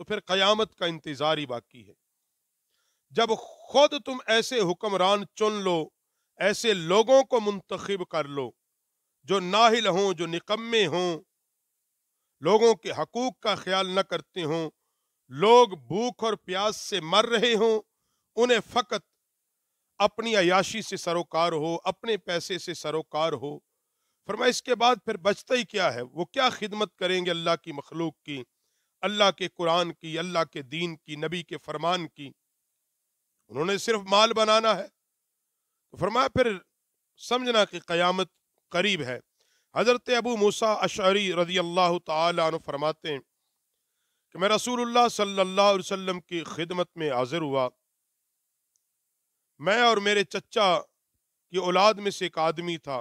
تو پھر قیامت کا انتظار ہی باقی ہے۔ جب خود تم ایسے حکمران چن لو، ایسے لوگوں کو منتخب کر لو جو ناہل ہوں، جو نکمے ہوں، لوگوں کے حقوق کا خیال نہ کرتے ہوں، لوگ بھوک اور پیاس سے مر رہے ہوں، انہیں فقط اپنی عیاشی سے سروکار ہو، اپنے پیسے سے سروکار ہو، فرمایا اس کے بعد پھر بچتا ہی کیا ہے؟ وہ کیا خدمت کریں گے اللہ کی مخلوق کی، اللہ کے قرآن کی، اللہ کے دین کی، نبی کے فرمان کی؟ انہوں نے صرف مال بنانا ہے۔ تو فرمایا پھر سمجھنا کہ قیامت قریب ہے۔ حضرت ابو موسیٰ اشعری رضی اللہ تعالی عنہ فرماتے ہیں کہ میں رسول اللہ صلی اللہ علیہ وسلم کی خدمت میں حاضر ہوا، میں اور میرے چچا کی اولاد میں سے ایک آدمی تھا۔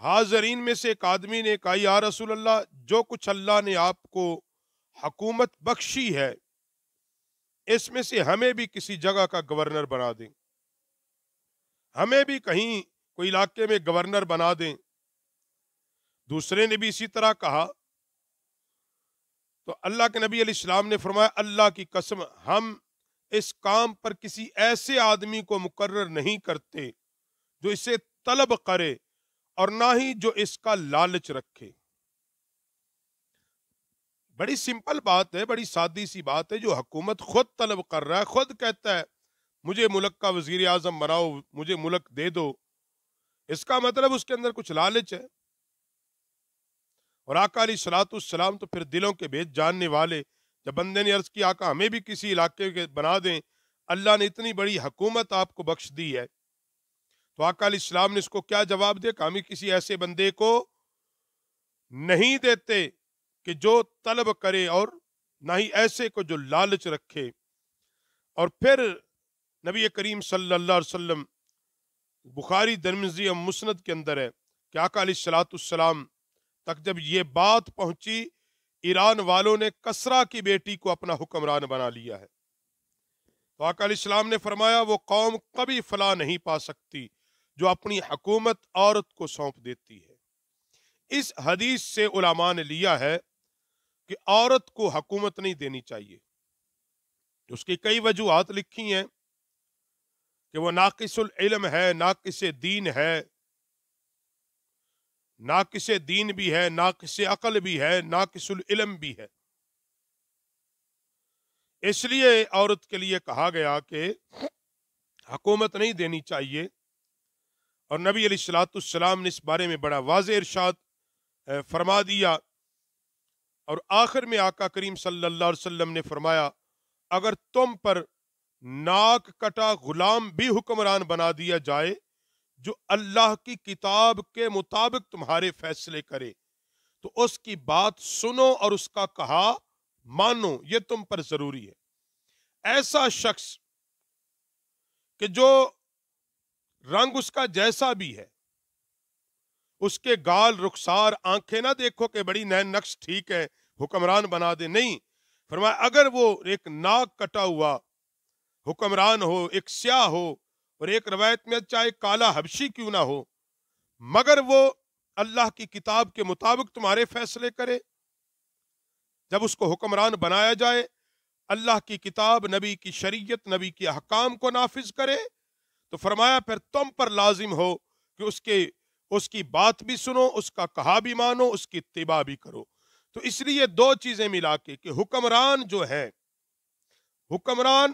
حاضرین میں سے ایک آدمی نے کہا یا رسول اللہ، جو کچھ اللہ نے آپ کو حکومت بخشی ہے اس میں سے ہمیں بھی کسی جگہ کا گورنر بنا دیں، ہمیں بھی کہیں کوئی علاقے میں گورنر بنا دیں۔ دوسرے نے بھی اسی طرح کہا تو اللہ کے نبی علیہ السلام نے فرمایا اللہ کی قسم ہم اس کام پر کسی ایسے آدمی کو مقرر نہیں کرتے جو اسے طلب کرے اور نہ ہی جو اس کا لالچ رکھے۔ بڑی سمپل بات ہے، بڑی سادی سی بات ہے۔ جو حکومت خود طلب کر رہا ہے، خود کہتا ہے مجھے ملک کا وزیر اعظم بناؤ، مجھے ملک دے دو، اس کا مطلب اس کے اندر کچھ لالچ ہے۔ اور آقا علیہ الصلوۃ والسلام تو پھر دلوں کے بھید جاننے والے، جب بندے نے عرض کیا آقا ہمیں بھی کسی علاقے کے بنا دیں، اللہ نے اتنی بڑی حکومت آپ کو بخش دی ہے، تو آقا علیہ السلام نے اس کو کیا جواب دیا کہ ہم کسی ایسے بندے کو نہیں دیتے کہ جو طلب کرے اور نہ ہی ایسے کو جو لالچ رکھے۔ اور پھر نبی کریم صلی اللہ علیہ وسلم، بخاری ترمذی اور مسند کے اندر ہے کہ آقا علیہ الصلوۃ والسلام تک جب یہ بات پہنچی، ایران والوں نے کسرا کی بیٹی کو اپنا حکمران بنا لیا ہے، تو آقا علیہ السلام نے فرمایا وہ قوم کبھی فلاح نہیں پا سکتی جو اپنی حکومت عورت کو سونپ دیتی ہے۔ اس حدیث سے علماء نے لیا ہے کہ عورت کو حکومت نہیں دینی چاہیے۔ اس کی کئی وجوہات لکھی ہیں کہ وہ ناقص العلم ہے، ناقص دین ہے، ناقص دین بھی ہے، ناقص عقل بھی ہے، ناقص العلم بھی ہے۔ اس لیے عورت کے لیے کہا گیا کہ حکومت نہیں دینی چاہیے، اور نبی علیہ الصلوۃ والسلام نے اس بارے میں بڑا واضح ارشاد فرما دیا۔ اور آخر میں آقا کریم صلی اللہ علیہ وسلم نے فرمایا اگر تم پر ناک کٹا غلام بھی حکمران بنا دیا جائے جو اللہ کی کتاب کے مطابق تمہارے فیصلے کرے تو اس کی بات سنو اور اس کا کہا مانو، یہ تم پر ضروری ہے۔ ایسا شخص کہ جو رنگ اس کا جیسا بھی ہے، اس کے گال، رخسار، آنکھیں نہ دیکھو کہ بڑی نین نقش ٹھیک ہے حکمران بنا دے، نہیں، فرمایا اگر وہ ایک ناک کٹا ہوا حکمران ہو، ایک سیاہ ہو، اور ایک روایت میں چاہے کالا حبشی کیوں نہ ہو، مگر وہ اللہ کی کتاب کے مطابق تمہارے فیصلے کرے، جب اس کو حکمران بنایا جائے اللہ کی کتاب، نبی کی شریعت، نبی کے احکام کو نافذ کرے، تو فرمایا پھر تم پر لازم ہو کہ اس کی بات بھی سنو، اس کا کہا بھی مانو، اس کی اتباع بھی کرو۔ تو اس لیے دو چیزیں ملا کے کہ حکمران جو ہے، حکمران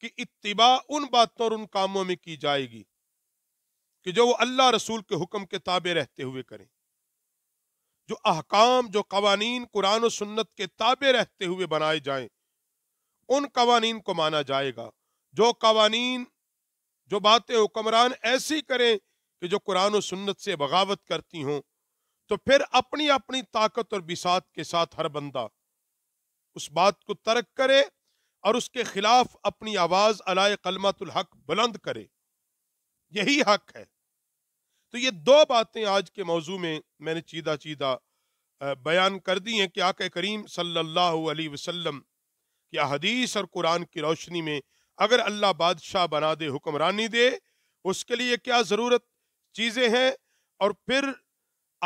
کی اتباع ان باتوں اور ان کاموں میں کی جائے گی کہ جو وہ اللہ رسول کے حکم کے تابع رہتے ہوئے کریں، جو احکام، جو قوانین قرآن و سنت کے تابع رہتے ہوئے بنائے جائیں ان قوانین کو مانا جائے گا۔ جو قوانین، جو باتیں حکمران ایسی کریں کہ جو قرآن و سنت سے بغاوت کرتی ہوں، تو پھر اپنی اپنی طاقت اور بساط کے ساتھ ہر بندہ اس بات کو ترک کرے اور اس کے خلاف اپنی آواز علی کلمۃ الحق بلند کرے، یہی حق ہے۔ تو یہ دو باتیں آج کے موضوع میں نے چیدہ چیدہ بیان کر دی ہیں کہ آقا کریم صلی اللہ علیہ وسلم کی احادیث اور قرآن کی روشنی میں اگر اللہ بادشاہ بنا دے، حکمرانی دے، اس کے لیے کیا ضرورت چیزیں ہیں، اور پھر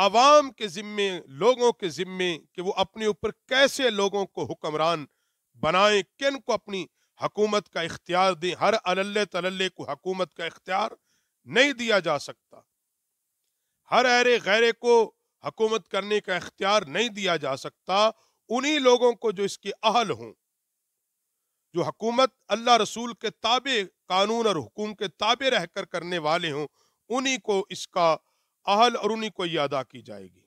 عوام کے ذمے، لوگوں کے ذمے کہ وہ اپنے اوپر کیسے لوگوں کو حکمران بنائیں، کن کو اپنی حکومت کا اختیار دیں۔ ہر اللہ تللے کو حکومت کا اختیار نہیں دیا جا سکتا، ہر ایرے غیرے کو حکومت کرنے کا اختیار نہیں دیا جا سکتا۔ انہی لوگوں کو جو اس کے اہل ہوں، جو حکومت اللہ رسول کے تابع، قانون اور حکم کے تابع رہ کر کرنے والے ہوں، انہی کو اس کا اہل اور انہی کو یہ ادا کی جائے گی۔